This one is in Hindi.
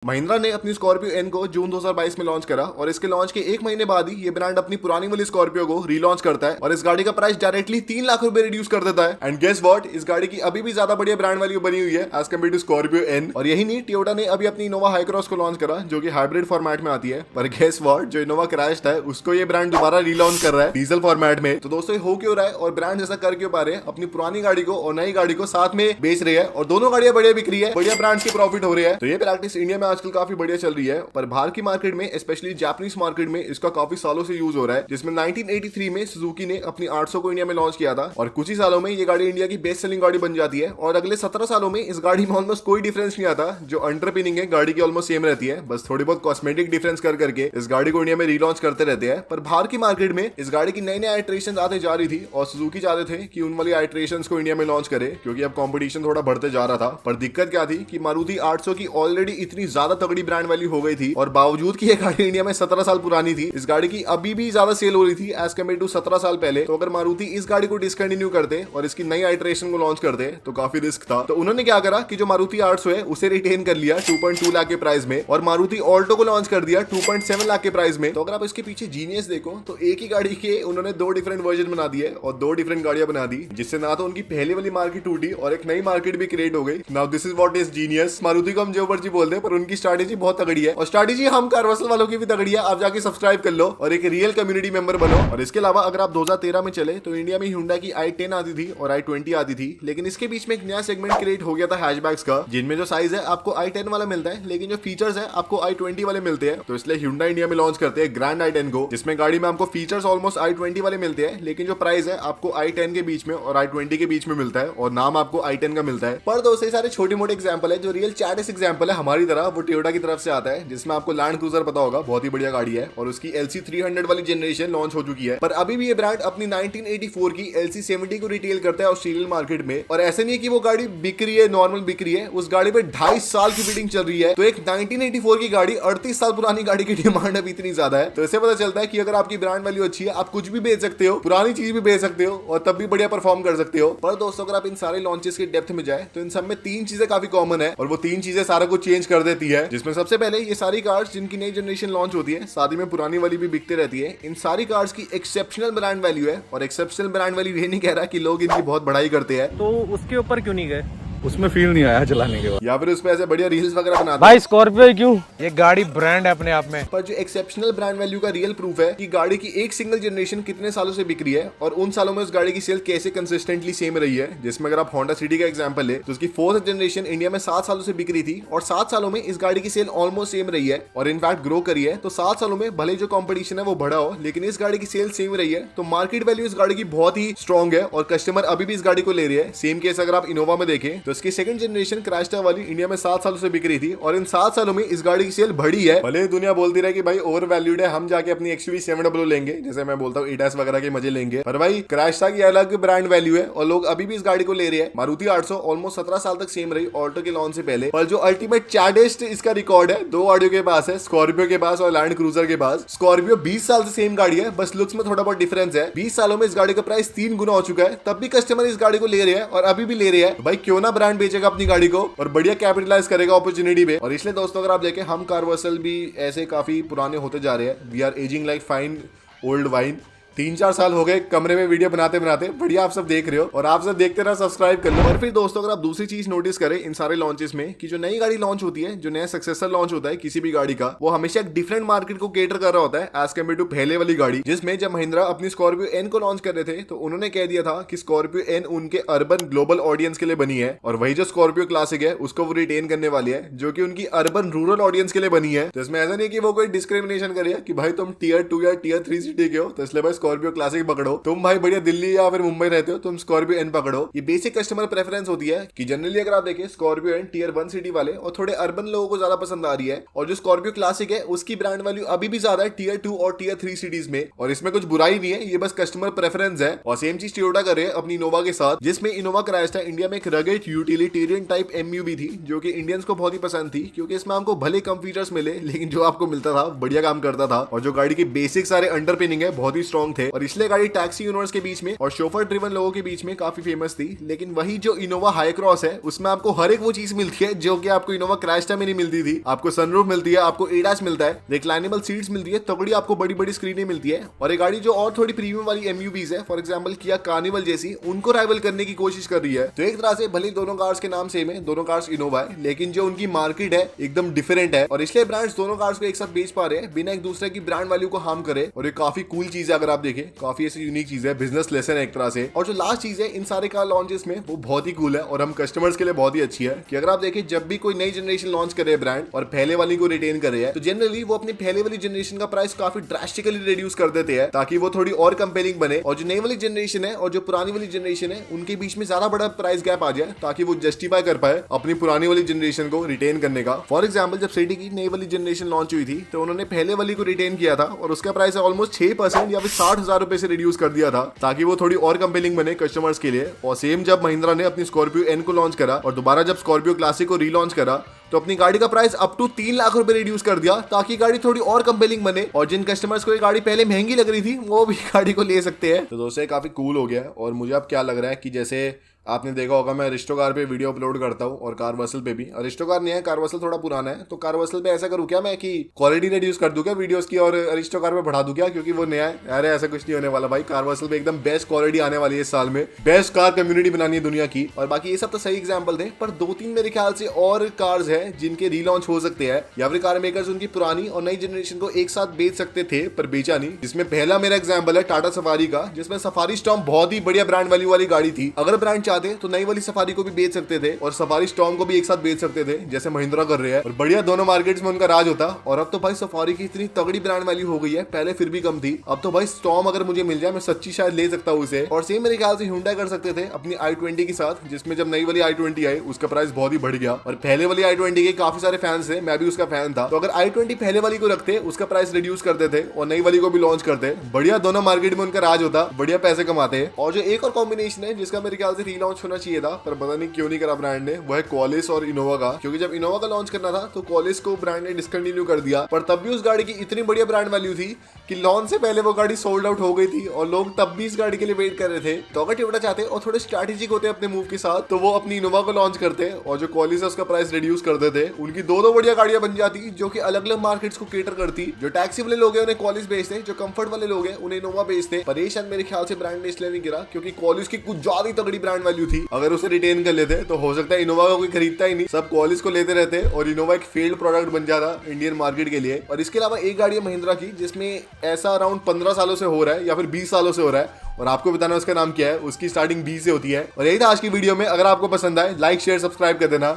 महिंद्रा ने अपनी स्कॉर्पियो एन को जून 2022 में लॉन्च करा और इसके लॉन्च के एक महीने बाद ही ये ब्रांड अपनी पुरानी वाली स्कॉर्पियो को रीलॉन्च करता है और इस गाड़ी का प्राइस डायरेक्टली 3 लाख रुपए रिड्यूस कर देता है। एंड गेस व्हाट, इस गाड़ी की अभी भी ज्यादा बढ़िया ब्रांड वैल्यू बनी हुई है as compare to Scorpio N. और यही नहीं, टोयोटा ने अभी अपनी इनोवा हाई क्रॉस को लॉन्च करा जो कि हाइब्रिड फॉर्मेट में आती है। पर गेस व्हाट, जो इनोवा क्रैश है उसको ये ब्रांड दोबारा रीलॉन्च कर रहा है डीजल फॉर्मेट में। तो दोस्तों ये हो क्यों रहा है और ब्रांड ऐसा कर क्यों पा रहे हैं, अपनी पुरानी गाड़ी को और नई गाड़ी को साथ में बेच रही है और दोनों गाड़ियां बढ़िया बिक रही है, बढ़िया ब्रांड्स की प्रॉफिट हो रही है। तो ये प्रैक्टिस इंडिया में आजकल काफी बढ़िया चल रही है, पर बाहर की मार्केट में स्पेशली जापानीज मार्केट में इसका काफी सालों से यूज हो रहा है। जिसमें 1983 में सुजुकी ने अपनी 800 को इंडिया में लॉन्च किया था और कुछ ही सालों में ये गाड़ी इंडिया की बेस्ट सेलिंग गाड़ी बन जाती है और अगले 17 सालों में इस गाड़ी में ऑलमोस्ट कोई डिफरेंस नहीं आता। जो अंडरपिनिंग है गाड़ी की ऑलमोस्ट सेम रहती है, बस थोड़ी बहुत कॉस्मेटिक डिफरेंस कर करके इस गाड़ी को इंडिया में रीलॉन्च करते रहते हैं। पर बाहर की मार्केट में इस गाड़ी की नई नई आइट्रेशन आते जा रही थी और सुजुकी चाहते थे कि उन वाली आइट्रेशन को इंडिया में लॉन्च करे क्योंकि अब कॉम्पिटिशन थोड़ा बढ़ते जा रहा था। पर दिक्कत क्या थी कि मारुति 800 की ऑलरेडी इतनी ज्यादा तगड़ी ब्रांड वैल्यू हो गई थी और बावजूद कि ये गाड़ी इंडिया में 17 साल पुरानी थी, इस गाड़ी की अभी भी ज्यादा सेल हो रही थी एज कम्पेयर टू 17 साल पहले। तो अगर मारुति इस गाड़ी को डिसकंटिन्यू करते और इसकी नई आइट्रेशन को लॉन्च करते तो काफी रिस्क था। तो उन्होंने क्या करा कि जो मारुति 800 है उसे रिटेन कर लिया 2.2 लाख के प्राइस में और मारुति ऑल्टो को लॉन्च कर दिया 2.7 लाख के प्राइस में। तो अगर आप इसके पीछे जीनियस देखो तो एक ही गाड़ी के उन्होंने दो डिफरेंट वर्जन बना दिए और दो डिफरेंट गाड़ियां बना दी, जिससे ना तो उनकी पहले वाली मार्केट टूटी और एक नई मार्केट भी क्रिएट हो गई। Now this is what is genius. Maruti को हम जो मर्जी बोलते हैं पर उनकी स्ट्रैटेजी बहुत तगड़ी है और स्ट्रैटेजी हम कारवासल वालों की भी तगड़ी है। आप जाके सब्सक्राइब कर लो और एक रियल कम्युनिटी मेंबर बनो। और इसके अलावा अगर आप 2013 में चले तो इंडिया में Hyundai की i10 आती थी और i20 आती थी, लेकिन इसके बीच में एक नया सेगमेंट क्रिएट हो गया था हैचबैक्स का, जिनमें जो साइज है आपको i10 वाला मिलता है लेकिन जो फीचर्स है आपको i20 वाले मिलते हैं। तो इसलिए Hyundai इंडिया में लॉन्च करते हैं ग्रैंड i10 को, जिसमें गाड़ी में आपको फीचर्स ऑलमोस्ट i20 वाले मिलते हैं लेकिन जो प्राइस है आपको i10 के बीच में और i20 के बीच में मिलता है और नाम आपको i10 का मिलता है। पर दोस्तों सारे छोटे मोटे एग्जाम्पल है, जो रियल चैटिस एग्जाम्पल है हमारी तरह वो टोयोटा की तरफ से आता है, जिसमें आपको लैंड क्रूजर पता होगा, बहुत ही बढ़िया गाड़ी है और उसकी LC 300 वाली जनरेशन लॉन्च हो चुकी है। पर अभी भी ये ब्रांड अपनी 1984 की LC 70 को रिटेल करता है ऑस्ट्रेलियन मार्केट में। और ऐसे नहीं है कि वो गाड़ी बिक रही है, नॉर्मल बिक रही है, उस गाड़ी पे 2.5 साल की बिडिंग चल रही है। तो एक 1984 की गाड़ी 38 साल पुरानी गाड़ी की डिमांड अभी इतनी ज्यादा है। तो इससे पता चलता है कि अगर आपकी ब्रांड वैल्यू अच्छी है आप कुछ भी बेच सकते हो, पुरानी चीज भी बेच सकते हो और तब भी बढ़िया परफॉर्म कर सकते हो। पर दोस्तों अगर आप इन सारे लॉन्चेस के डेप्थ में जाए तो इन सब में 3 चीजें काफी कॉमन है और वो 3 चीजें सारा कुछ चेंज कर देती है। जिसमें सबसे पहले ये सारी कार्स जिनकी नई जनरेशन लॉन्च होती है साथ ही में पुरानी वाली भी बिकते रहती है, इन सारी कार्स की एक्सेप्शनल ब्रांड वैल्यू है। और एक्सेप्शनल ब्रांड वैल्यू ये नहीं कह रहा कि लोग इनकी बहुत बड़ाई करते हैं, तो उसके ऊपर क्यों नहीं गए? उसमें फील नहीं आया चलाने के बाद, या फिर उस पे ऐसे बढ़िया रील्स वगैरह बनाते हैं। भाई स्कॉर्पियो क्यों? ये गाड़ी ब्रांड है अपने आप में। पर जो एक्सेप्शनल ब्रांड वैल्यू का रियल प्रूफ है कि गाड़ी की एक सिंगल जनरेशन कितने सालों से बिक रही है और उन सालों में उस गाड़ी की सेल कैसे कंसिस्टेंटली सेम रही है। जिसमें अगर आप होंडा सिटी का एग्जांपल ले तो उसकी 4th जनरेशन इंडिया में 7 सालों से बिक रही थी और 7 सालों में इस गाड़ी की सेल ऑलमोस्ट सेम रही है और इनफैक्ट ग्रो करी है। तो 7 सालों में भले जो कॉम्पिटिशन है वो बढ़ा हो लेकिन इस गाड़ी की सेल सेम रही है। तो मार्केट वैल्यू इस गाड़ी की बहुत ही स्ट्रॉन्ग है और कस्टमर अभी भी इस गाड़ी को ले रहे हैं। सेम केस अगर आप इनोवा में देखें तो इसकी सेकंड जनरेशन क्रैशटर वाली इंडिया में 7 सालों से बिक रही थी और इन 7 सालों में इस गाड़ी की सेल बढ़ी है। भले दुनिया बोलती रहे कि भाई ओवर वैल्यूड है, हम जाके अपनी XUV 700 लेंगे, जैसे मैं बोलता हूँ ADAS वगैरह के मजे लेंगे, पर भाई क्रैशटर की अलग ब्रांड वैल्यू है और लोग अभी भी इस गाड़ी को ले रहे हैं। मारुति 800 ऑलमोस्ट 17 साल तक सेम रही ऑल्टो के लॉन्च से पहले। पर जो अल्टीमेट चैटेस्ट इसका रिकॉर्ड है 2 ऑडियो के पास है, स्कॉर्पियो के पास और लैंड क्रूजर के पास। स्कॉर्पियो 20 साल से सेम गाड़ी है, बस लुक्स में थोड़ा बहुत डिफरेंस है। 20 सालों में इस गाड़ी का प्राइस 3 गुना हो चुका है, तब भी कस्टमर इस गाड़ी को ले रहे हैं और अभी भी ले रहे हैं। भाई क्यों ना ब्रांड बेचेगा अपनी गाड़ी को और बढ़िया कैपिटलाइज करेगा अपॉर्चुनिटी पे। और इसलिए दोस्तों अगर आप देखें हम कारवर्सल भी ऐसे काफी पुराने होते जा रहे हैं। We are ageing like fine old wine. 3-4 साल हो गए कमरे में वीडियो बनाते बनाते, बढ़िया आप सब देख रहे हो और आप सब देखते रहो, सब्सक्राइब कर लो। और फिर दोस्तों अगर आप दूसरी चीज नोटिस करें इन सारे लॉन्चेस में कि जो नई गाड़ी लॉन्च होती है, जो नया सक्सेसर लॉन्च होता है किसी भी गाड़ी का, वो हमेशा एक डिफरेंट मार्केट को केटर कर रहा होता है एज कम्पेयर टू पहले वाली गाड़ी। जिसमें जब महिंद्रा अपनी स्कॉर्पियो एन को लॉन्च कर रहे थे तो उन्होंने कह दिया था कि स्कॉर्पियो एन उनके अर्बन ग्लोबल ऑडियंस के लिए बनी है और वही जो स्कॉर्पियो क्लासिक है उसको वो रिटेन करने वाली है जो कि उनकी अर्बन रूरल ऑडियंस के लिए बनी है। तो इसमें ऐसा नहीं कि वो कोई डिस्क्रिमिनेशन करे कि भाई तुम Tier 2 या Tier 3 सिटी के हो तो इसलिए भाई स्कॉर्पियो क्लासिक पकड़ो, तुम भाई बढ़िया दिल्ली या फिर मुंबई रहते हो तुम स्कॉर्पियो एन पकड़ो। ये बेसिक कस्टमर प्रेफरेंस होती है कि जनरली अगर आप देखें स्कॉर्पियो एन Tier 1 सिटी वाले और थोड़े अर्बन लोगों को ज्यादा पसंद आ रही है और जो स्कॉर्पियो क्लासिक है उसकी ब्रांड वैल्यू अभी भी ज्यादा है Tier 2 और Tier 3 सिटीज में। और इसमें कुछ बुराई नहीं है, ये बस कस्टमर प्रेफरेंस है। और सेम चीज टोयोटा कर रहे हैं अपनी इनोवा के साथ, जिसमें इनोवा क्रैशटर इंडिया में एक रगेड यूटिलिटेरियन टाइप MUV थी जो कि इंडियंस को बहुत ही पसंद थी क्योंकि इसमें आपको भले कम फीचर्स मिले लेकिन जो आपको मिलता था बढ़िया काम करता था और जो गाड़ी की बेसिक सारे अंडरपिनिंग है बहुत ही स्ट्रॉन्ग स्ट्रॉन्ग थे और इसलिए गाड़ी टैक्सी यूनिवर्स के बीच में और शोफर ड्रिवन लोगों के बीच में काफी फेमस थी। लेकिन वही जो इनोवा हाई क्रॉस है उसमें आपको हर एक वो चीज मिलती है जो कि आपको इनोवा क्राइस्टा में नहीं मिलती थी। आपको सनरूफ मिलती है, आपको एडास मिलता है, रिक्लाइनेबल सीट्स मिलती है, तगड़ी आपको बड़ी बड़ी स्क्रीनें मिलती है। और ये गाड़ी जो और थोड़ी प्रीमियम वाली एमयूवीज है, फॉर एग्जांपल किया कार्निवल जैसी, उनको राइवल करने की कोशिश कर रही है। तो एक तरह से भले दोनों कार्स के नाम सेम है, दोनों कार्स इनोवा है, लेकिन जो उनकी मार्केट है एकदम डिफरेंट है और इसलिए ब्रांड्स दोनों कार्स को एक साथ बेच पा रहे हैं बिना एक दूसरे की ब्रांड वैल्यू को हार्म करे। और ये काफी कूल चीज है, अगर आप देखें काफी ऐसी यूनिक चीज है, बिजनेस लेसन है एक तरह से। और जो लास्ट चीज है इन सारे कार लॉन्चेस में वो बहुत ही कूल है और हम कस्टमर्स के लिए बहुत ही अच्छी है कि अगर आप देखें जब भी कोई नई जनरेशन लॉन्च करे ब्रांड और पहले वाली को रिटेन करे है तो जनरली वो अपनी पहले वाली जनरेशन का प्राइस काफी ड्रास्टिकली रिड्यूस कर देते हैं ताकि वो थोड़ी और कंपेलिंग बने और जो नई वाली जनरेशन है और जो पुरानी वाली जनरेशन है उनके बीच में ज्यादा बड़ा प्राइस गैप आ जाए ताकि वो जस्टिफाई कर पाए अपनी पुरानी वाली जनरेशन को रिटेन करने का। फॉर एग्जाम्पल जब सिटी की नई वाली जनरेशन लॉन्च हुई थी तो उन्होंने पहले वाली को रिटेन किया था और उसका प्राइस ऑलमोस्ट 6% या फिर 60,000 रुपए से रिड्यूस कर दिया था ताकि वो थोड़ी और कंपेलिंग बने कस्टमर्स के लिए। और सेम जब महिंद्रा ने अपनी स्कॉर्पियो एन को लॉन्च करा और दोबारा जब स्कॉर्पियो क्लासिक को रीलॉन्च करा तो अपनी गाड़ी का प्राइस अप टू 3 लाख रुपए रिड्यूस कर दिया ताकि गाड़ी थोड़ी और कंपेलिंग बने और जिन कस्टमर्स को ये गाड़ी पहले महंगी लग रही थी वो भी गाड़ी को ले सकते हैं। तो दोस्तों काफी कूल हो गया। और मुझे अब क्या लग रहा है कि जैसे आपने देखा होगा मैं अरिस्टो कार पे वीडियो अपलोड करता हूँ और कारवर्सल पे भी। अरिस्टो कार नहीं है, कारवर्सल थोड़ा पुराना है, तो कारवर्सल पे ऐसा करूँ क्या मैं कि क्वालिटी रिड्यूस कर दूं क्या वीडियोस की और अरिस्टो कार पे बढ़ा दूं क्या क्योंकि वो नया है। अरे ऐसा कुछ नहीं होने वाला भाई, कारवर्सल पे एकदम बेस्ट क्वालिटी आने वाली है इस साल में, बेस्ट कार कम्युनिटी बनानी है दुनिया की। और बाकी ये सब तो सही एग्जाम्पल थे पर 2-3 मेरे ख्याल से और कार्स है जिनके रीलॉन्च हो सकते हैं या फिर कार मेकर्स उनकी पुरानी और नई जनरेशन को एक साथ बेच सकते थे पर बेचा नहीं। जिसमें पहला मेरा एग्जाम्पल है टाटा सफारी का, जिसमें सफारी स्टॉर्म बहुत ही बढ़िया ब्रांड वैल्यू वाली गाड़ी थी। अगर ब्रांड चाहते तो नई वाली सफारी को भी बेच सकते थे और सफारी स्टॉर्म को भी एक साथ बेच सकते थे जैसे महिंद्रा कर रहे हैं और बढ़िया दोनों मार्केट्स में उनका राज होता। और अब तो भाई सफारी की इतनी तगड़ी ब्रांड वैल्यू हो गई है, पहले फिर भी कम थी, अब तो भाई स्टॉर्म अगर मुझे मिल जाए मैं सच्ची शायद ले सकता हूँ उसे। और सेम मेरे ख्याल से Hyundai कर सकते थे अपनी i20 के साथ, जिसमें जब नई वाली i20 आई उसका प्राइस बहुत ही बढ़ गया और पहले वाली i20 के काफी सारे फैंस थे, मैं भी उसका फैन था। तो अगर i20 पहले वाली को रखते उसका प्राइस रिड्यूस करते थे और नई वाली को भी लॉन्च करते, बढ़िया दोनों मार्केट में उनका राज होता, बढ़िया पैसे कमाते। और जो एक और कॉम्बिनेशन है जिसका मेरे ख्याल से रीलॉन्च होना चाहिए था पर पता नहीं क्यों नहीं करा ब्रांड ने, वो है क्वालिस और इनोवा का। क्योंकि जब इनोवा का लॉन्च करना था तो क्वालिस को ब्रांड ने डिसकंटिन्यू कर दिया, पर तब भी उस गाड़ी की इतनी बढ़िया ब्रांड वैल्यू थी कि लॉन्च से पहले वो गाड़ी सोल्ड आउट हो गई थी और लोग तब भी इस गाड़ी के लिए वेट कर रहे थे। तो अगर टिवटा चाहते और थोड़े स्ट्रैटेजिक होते अपने मूव के साथ तो वो अपनी इनोवा को लॉन्च करते और जो क्वालिस है उसका प्राइस रिड्यूस कर देते, उनकी दो बढ़िया गाड़ियां बन जाती जो कि अलग अलग मार्केट्स को केटर करती। जो टैक्सी वाले लोग हैं उन्हें क्वालिस बेचते, जो कंफर्ट वाले लोग हैं उन्हें इनोवा बेचते। परेशान मेरे ख्याल से ब्रांड ने इसलिए नहीं गिरा क्योंकि क्वालिस की कुछ ज्यादा तगड़ी ब्रांड वैल्यू थी, अगर उसे रिटेन कर लेते तो हो सकता है इनोवा को कोई खरीदता ही नहीं, सब क्वालिस को लेते रहते और इनोवा एक फेल्ड प्रोडक्ट बन जाता इंडियन मार्केट के लिए। और इसके अलावा एक गाड़ी है महिंद्रा की जिसमें ऐसा अराउंड 15 सालों से हो रहा है या फिर 20 सालों से हो रहा है और आपको बताना उसका नाम क्या है। उसकी स्टार्टिंग 20 से होती है। और यही था आज की वीडियो में, अगर आपको पसंद आए लाइक शेयर सब्सक्राइब कर देना।